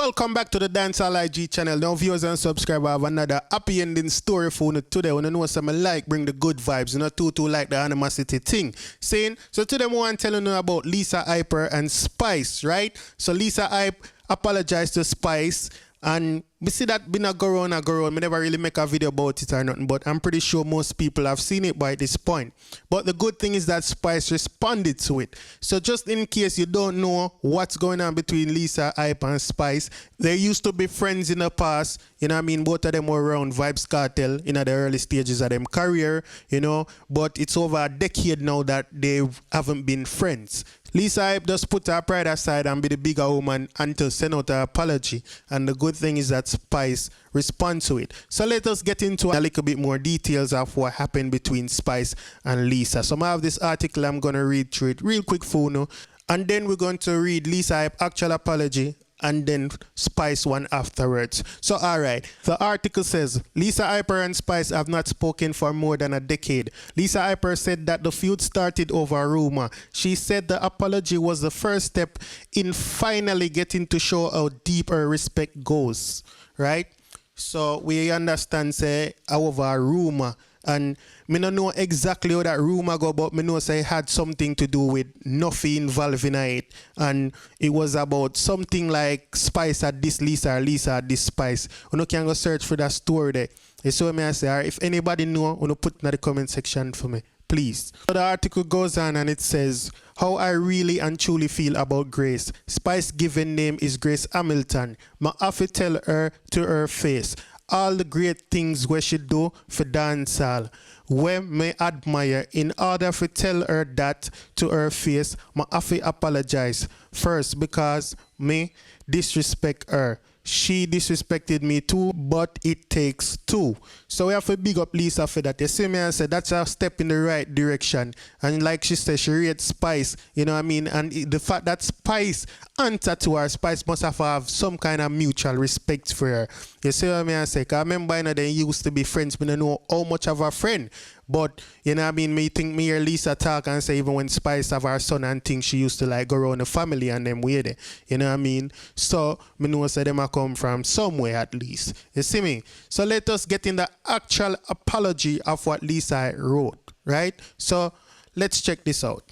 Welcome back to the Dancehall IG channel. Now viewers and subscribers, I have another happy ending story for you today. When you know something like bring the good vibes, you know too like the animosity thing. Saying so today I want to tell you about Lisa Hyper and Spice, right? So Lisa Hype apologized to Spice. And we see that been a go on. I never really make a video about it or nothing, but I'm pretty sure most people have seen it by this point. But the good thing is that Spice responded to it. So just in case you don't know what's going on between Lisa Hype and Spice, they used to be friends in the past. You know what I mean? Both of them were around Vybz Kartel in the early stages of them career, you know. But it's over a decade now that they haven't been friends. Lisa Hype just put her pride aside and be the bigger woman until send out her apology. And the good thing is that Spice responds to it. So let us get into a little bit more details of what happened between Spice and Lisa. So I have this article, I'm going to read through it real quick for you. And then we're going to read Lisa Hype actual apology and then Spice one afterwards. So alright, the article says, Lisa Hyper and Spice have not spoken for more than a decade. Lisa Hyper said that the feud started over a rumor. She said the apology was the first step in finally getting to show how deep her respect goes, right? So we understand, say, over a rumor. And me don't know exactly how that rumor go, but me know say it had something to do with nothing involved in it. And it was about something like Spice at this Lisa or Lisa at this Spice. You can go search for that story there. You see what I say? Or if anybody know, you put it in the comment section for me, please. So the article goes on and it says, how I really and truly feel about Grace. Spice's given name is Grace Hamilton. Ma have to tell her to her face all the great things where she do for dancehall, where me admire. In order to tell her that to her face, I have to apologize first because me disrespect her. She disrespected me too, but it takes two. So we have to big up Lisa for that. You see me, I said that's a step in the right direction. And like she said, she rates Spice, you know what I mean? And the fact that Spice answer to her, Spice must have some kind of mutual respect for her. You see what I mean? I say, 'cause I remember, you know, they used to be friends, but I don't know how much of a friend. But, you know what I mean, me think me hear Lisa talk and say even when Spice have her son and things, she used to like go around the family and them way there. You know what I mean? So, me know say them a come from somewhere at least. You see me? So let us get in the actual apology of what Lisa wrote, right? So, let's check this out.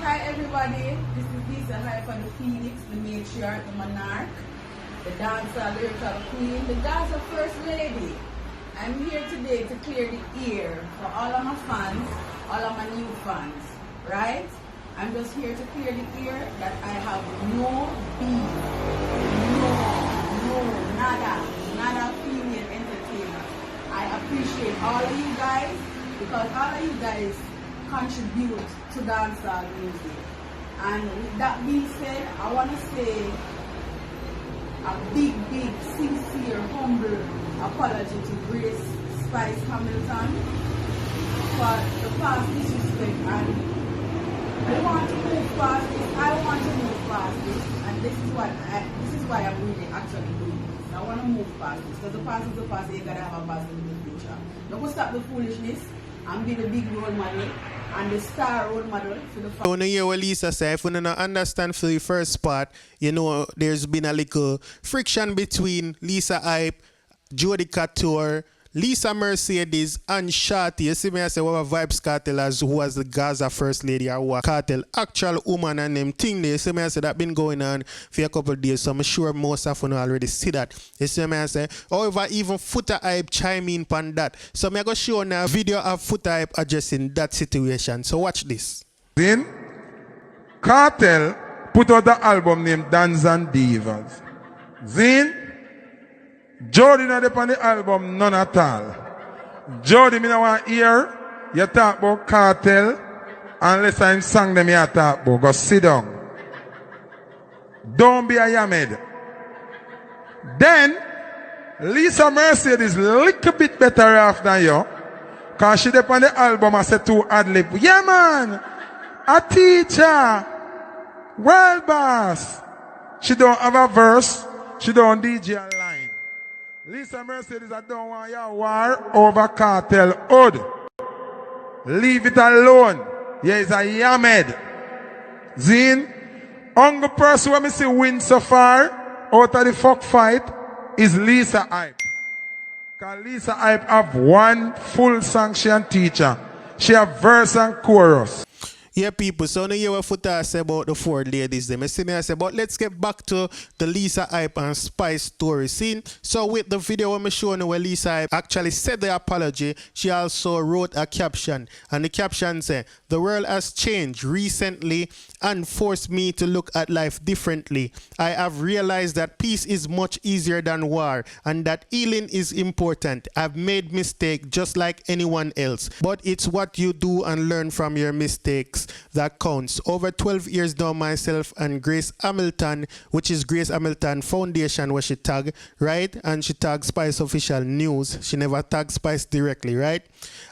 Hi everybody, this is Lisa Hype from the Phoenix, the matriarch, the monarch, the dancer, lyrical queen, the dancer first lady. I'm here today to clear the air for all of my fans, all of my new fans, right? I'm just here to clear the air that I have no beef, nada female entertainment. I appreciate all of you guys because all of you guys contribute to dancehall music. And with that being said, I want to say a big, sincere, humble apology to Grace Spice Hamilton for the past disrespect. And I want to move past this. I want to move past this. And this is why I'm really actually doing this. I want to move past this. Because the past is the past, you gotta have a past in the future. Don't go stop the foolishness and be the big role model and the star role model for the family. When you hear what Lisa said, if you don't understand for the first part, you know there's been a little friction between Lisa Hype, Jody Couture, Lisa Mercedes, and Shawty. You see me, I say, what Vybz Kartel as who was the Gaza first lady, or what Kartel actual woman and them thing there. You see me, I say, that been going on for a couple of days, so I'm sure most of you already see that. You see me, I say, however, even Foota Hype chime in on that. So I'm going to show now a video of Foota Hype addressing that situation. So watch this. Then, Kartel put out the album named Dance and Divas. Then, Jody not upon the album, none at all. Jody, me no want hear you talk about Kartel unless I'm sang them you talk about. Go sit down. Don't be a yamed. Then, Lisa Mercedes is a little bit better off than you. Because she upon the album and said to ad-lib, yeah man, a teacher, world boss. She don't have a verse, she don't DJ a line. Lisa Mercedes, I don't want your war over Kartel hood. Leave it alone. Yeah, it's a yamed. Zin, only person when me see win so far, out of the fuck fight is Lisa Hype. Because Lisa Hype have one full sanction teacher. She have verse and chorus. Yeah, people, so now you have to say about the four ladies. Them. I see me, I say, but let's get back to the Lisa Hype and Spice story scene. So with the video I'm showing you where Lisa Hype actually said the apology, she also wrote a caption. And the caption said, "The world has changed recently and forced me to look at life differently. I have realized that peace is much easier than war and that healing is important. I've made mistakes just like anyone else, but it's what you do and learn from your mistakes that counts. Over 12 years now, myself and Grace Hamilton, which is Grace Hamilton Foundation, where she tag, right? And she tagged Spice Official News. She never tagged Spice directly, right?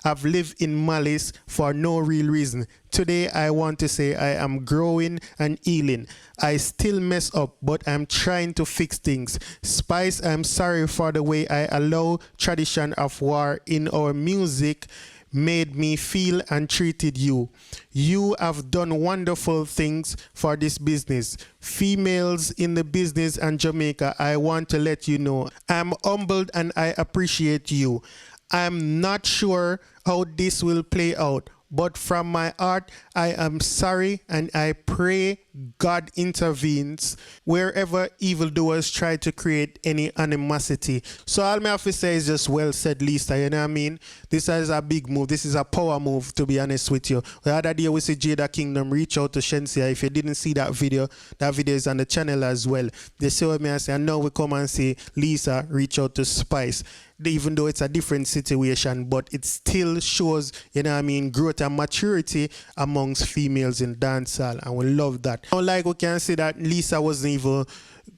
I've lived in malice for no real reason. Today, I want to say I am growing and healing. I still mess up, but I'm trying to fix things. Spice, I'm sorry for the way I allow tradition of war in our music made me feel and treated you. You have done wonderful things for this business. Females in the business and Jamaica, I want to let you know I'm humbled and I appreciate you. I'm not sure how this will play out, but from my heart, I am sorry and I pray God intervenes wherever evildoers try to create any animosity. So all I have to say is just well said, Lisa, you know what I mean? This is a big move. This is a power move, to be honest with you. The other day we see Jada Kingdom reach out to Shenseea. If you didn't see that video is on the channel as well. They say what me I say, and now we come and see Lisa reach out to Spice. Even though it's a different situation, but it still shows, you know what I mean, growth and maturity amongst females in dancehall, and we love that. Like we can see that Lisa wasn't even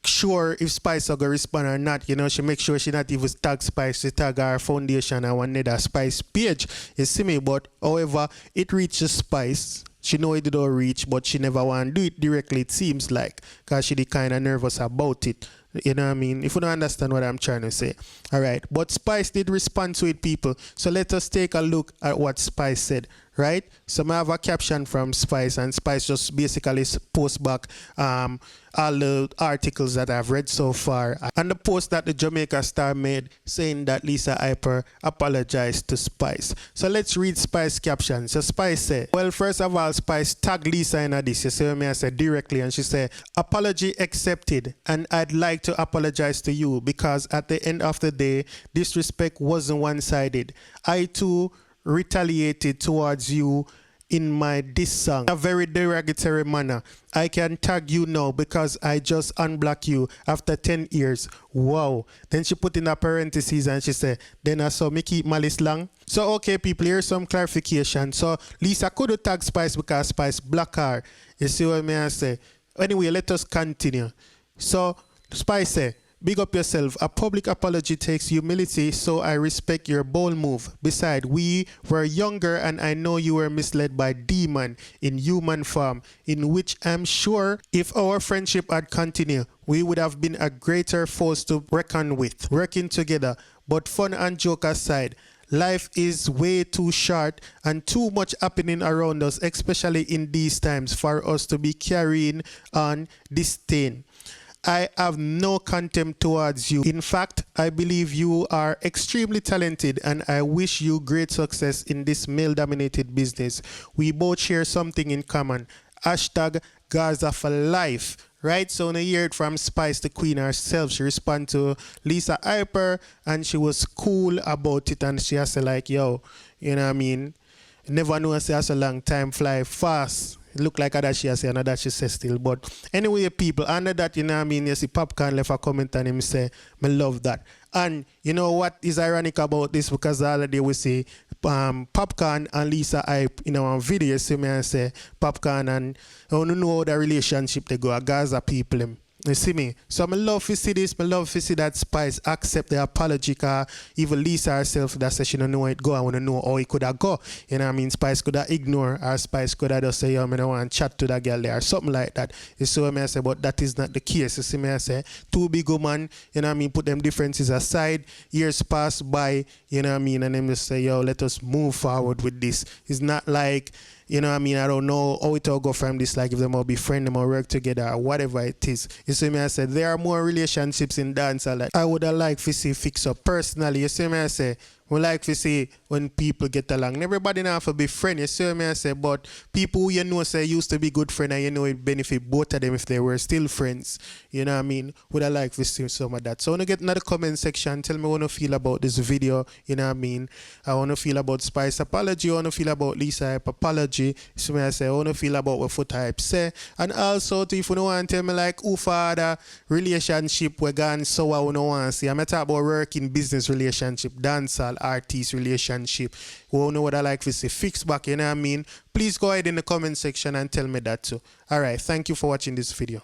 sure if Spice are going to respond or not. You know, she make sure she not even tag Spice, she tag her foundation and one other Spice page. You see me? But however, it reaches Spice. She know it did not reach, but she never want to do it directly, it seems like, because she kind of nervous about it. You know what I mean? If you don't understand what I'm trying to say. All right. But Spice did respond to it, people. So let us take a look at what Spice said, right? So I have a caption from Spice, and Spice just basically post back all the articles that I've read so far, and the post that the Jamaica Star made saying that Lisa Hyper apologized to Spice. So let's read Spice caption. So Spice said, well, first of all, Spice tagged Lisa in this. You see what I said directly, and she said, apology accepted, and I'd like to apologize to you because at the end of the day, disrespect wasn't one-sided. I too retaliated towards you in my diss song in a very derogatory manner. I can tag you now because I just unblock you after 10 years. Wow. Then she put in a parentheses and she said, then I saw me keep malice long. So okay, people, here's some clarification. So Lisa could have tagged Spice because Spice block her. You see what I say? Anyway, let us continue. So Spice said, big up yourself. A public apology takes humility, so I respect your bold move. Besides, we were younger and I know you were misled by demon in human form, in which I'm sure if our friendship had continued, we would have been a greater force to reckon with, working together. But fun and joke aside, life is way too short and too much happening around us, especially in these times, for us to be carrying on disdain. I have no contempt towards you. In fact, I believe you are extremely talented and I wish you great success in this male-dominated business. We both share something in common. Hashtag Gaza for life. Right? So when I hear it from Spice, the queen herself, she responded to Lisa Hyper and she was cool about it, and she has to like, yo, you know what I mean? Never know I say that's a long time fly fast. It look like that she has said, and that she says still. But anyway, people, under that, you know what I mean, you see Popcorn left a comment and him say, I love that. And you know what is ironic about this? Because the other day we see Popcorn and Lisa Hype in our video, see me and say Popcorn and I don't know how the relationship they go, a Gaza people them. You see me? So I love to see this. I love to see that Spice accept the apology, because even Lisa herself that says she don't know how it go. I want to know how it could have go. You know what I mean? Spice could have ignore, or Spice could have just say, yo, I don't want to chat to that girl there, or something like that. You see what I say? But that is not the case. You see me? I say, two big women, you know what I mean? Put them differences aside. Years pass by, you know what I mean? And then just say, yo, let us move forward with this. It's not like You know what I mean? I don't know how it all go from this, like if them all be friends, them all work together or whatever it is. You see me, I said there are more relationships in dancehall that I would have liked to see fix up personally. You see me, I say we like to see when people get along. Everybody now have to be friends, you see me, I say, but people who you know say used to be good friends and you know it benefit both of them if they were still friends. You know what I mean? Would I like to see some of that? So I want to get in the comment section, tell me what you feel about this video, you know what I mean? I want to feel about Spice apology, I want to feel about Lisa Hype apology. So me I say I want to feel about what Foot Hype say. And also if you don't want to tell me like who father relationship we gone so I don't want to see. I'm talking about working business relationship, dancehall artist relationship. We don't know what I like to see fix back, you know what I mean? Please go ahead in the comment section and tell me that too. Alright, thank you for watching this video.